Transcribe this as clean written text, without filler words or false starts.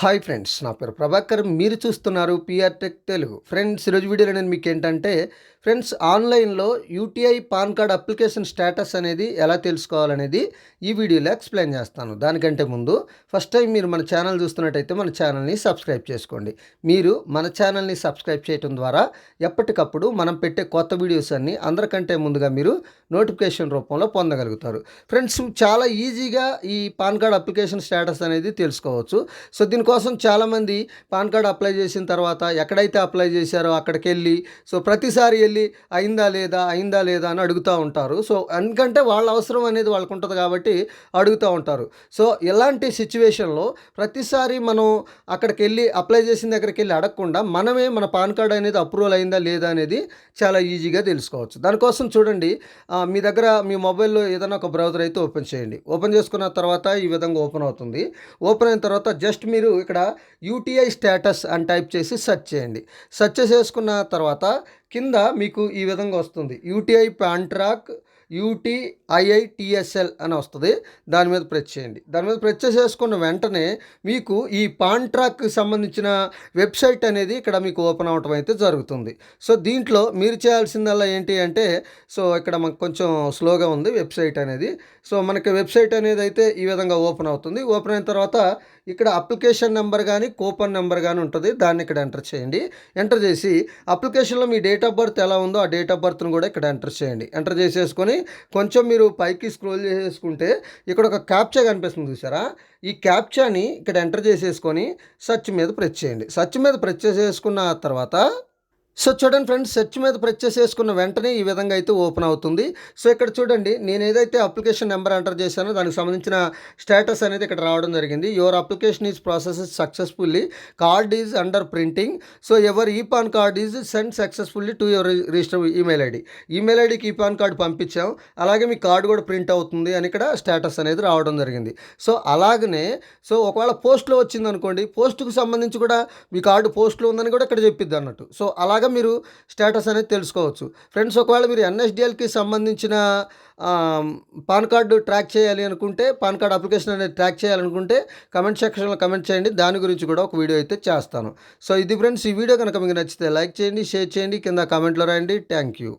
Hi friends, నా పేరు ప్రభాకర్. మీరు చూస్తున్నారు పిఆర్ టెక్ తెలుగు. ఫ్రెండ్స్, ఈరోజు వీడియోలో నేను మీకు ఏంటంటే ఫ్రెండ్స్, ఆన్లైన్లో UTI pan card application status అనేది ఎలా తెలుసుకోవాలనేది ఈ వీడియోలో ఎక్స్ప్లెయిన్ చేస్తాను. దానికంటే ముందు ఫస్ట్ టైం మీరు మన ఛానల్ చూస్తున్నట్టయితే మన ఛానల్ని సబ్స్క్రైబ్ చేసుకోండి. మీరు మన ఛానల్ని సబ్స్క్రైబ్ చేయడం ద్వారా ఎప్పటికప్పుడు మనం పెట్టే కొత్త వీడియోస్ అన్నీ అందరికంటే ముందుగా మీరు నోటిఫికేషన్ రూపంలో పొందగలుగుతారు. ఫ్రెండ్స్, చాలా ఈజీగా ఈ పాన్ కార్డ్ అప్లికేషన్ స్టేటస్ అనేది తెలుసుకోవచ్చు. సో దీనికోసం చాలామంది పాన్ కార్డ్ అప్లై చేసిన తర్వాత ఎక్కడైతే అప్లై చేశారో అక్కడికి వెళ్ళి ప్రతిసారి వెళ్ళి అయిందా లేదా అని అడుగుతూ ఉంటారు. సో ఎందుకంటే వాళ్ళ అవసరం అనేది వాళ్ళకు ఉంటుంది కాబట్టి అడుగుతూ ఉంటారు. సో ఇలాంటి సిచ్యువేషన్లో ప్రతిసారి మనం అక్కడికి వెళ్ళి అప్లై చేసిన దగ్గరికి వెళ్ళి అడగకుండా మనమే మన పాన్ కార్డ్ అనేది అప్రూవల్ అయిందా లేదా అనేది చాలా ఈజీగా తెలుసుకోవచ్చు. దానికోసం చూడండి, మీ దగ్గర మీ మొబైల్లో ఏదైనా ఒక బ్రౌజర్ అయితే ఓపెన్ చేయండి. ఓపెన్ చేసుకున్న తర్వాత ఈ విధంగా ఓపెన్ అవుతుంది. ఓపెన్ అయిన తర్వాత జస్ట్ మీరు ఇక్కడ యూటీఐ స్టేటస్ అని టైప్ చేసి సెర్చ్ చేయండి. సెర్చ్ చేసుకున్న తర్వాత కింద మీకు ఈ విధంగా వస్తుంది, యూటీఐ పాన్ ట్రాక్ UTIITSL అని వస్తుంది. దాని మీద ప్రెస్ చేయండి. దాని మీద ప్రెస్ చేసేసుకున్న వెంటనే మీకు ఈ పాన్ ట్రాక్కి సంబంధించిన వెబ్సైట్ అనేది ఇక్కడ మీకు ఓపెన్ అవటం అయితే జరుగుతుంది. సో దీంట్లో మీరు చేయాల్సిందల్లా ఏంటి అంటే, ఇక్కడ మనకు కొంచెం స్లోగా ఉంది వెబ్సైట్ అనేది. మనకి వెబ్సైట్ అనేది అయితే ఈ విధంగా ఓపెన్ అవుతుంది. ఓపెన్ అయిన తర్వాత ఇక్కడ అప్లికేషన్ నెంబర్ కానీ కూపన్ నెంబర్ కానీ ఉంటుంది. దాన్ని ఇక్కడ ఎంటర్ చేయండి. ఎంటర్ చేసి అప్లికేషన్లో మీ డేట్ ఆఫ్ బర్త్ ఎలా ఉందో ఆ డేట్ ఆఫ్ బర్త్ను కూడా ఇక్కడ ఎంటర్ చేయండి. ఎంటర్ చేసేసుకొని కొంచెం మీరు పైకి స్క్రోల్ చేసేసుకుంటే ఇక్కడ ఒక క్యాప్చా కనిపిస్తుంది, చూసారా? ఈ క్యాప్చాని ఇక్కడ ఎంటర్ చేసేసుకొని సెర్చ్ మీద ప్రెస్ చేయండి. సెర్చ్ మీద ప్రెస్ చేసేసుకున్న తర్వాత చూడండి ఫ్రెండ్స్, సెర్చ్ మీద ప్రెస్ చేసేసుకున్న వెంటనే ఈ విధంగా అయితే ఓపెన్ అవుతుంది. ఇక్కడ చూడండి, నేను ఏదైతే అప్లికేషన్ నెంబర్ ఎంటర్ చేశానో దానికి సంబంధించిన స్టేటస్ అనేది ఇక్కడ రావడం జరిగింది. Your application is process successfully, card is under printing, ever e PAN card is send successfully to your register email ID. Email ఐడికి ఈ పాన్ కార్డు పంపించాం, అలాగే మీ కార్డు కూడా ప్రింట్ అవుతుంది అని ఇక్కడ స్టేటస్ అనేది రావడం జరిగింది. అలాగనే ఒకవేళ పోస్ట్లో వచ్చింది అనుకోండి, పోస్టుకు సంబంధించి కూడా మీ కార్డు పోస్ట్లో ఉందని కూడా ఇక్కడ చెప్పిద్ది అన్నట్టు. అలాగే మీరు స్టేటస్ అనేది తెలుసుకోవచ్చు. ఫ్రెండ్స్, ఒకవేళ మీరు NSDLకి సంబంధించిన పాన్ కార్డు ట్రాక్ చేయాలి అనుకుంటే, పాన్ కార్డ్ అప్లికేషన్ అనేది ట్రాక్ చేయాలనుకుంటే కమెంట్ సెక్షన్లో కమెంట్ చేయండి. దాని గురించి కూడా ఒక వీడియో అయితే చేస్తాను. ఇది ఫ్రెండ్స్, ఈ వీడియో కనుక మీకు నచ్చితే లైక్ చేయండి, షేర్ చేయండి, కింద కామెంట్లో రాయండి. Thank you.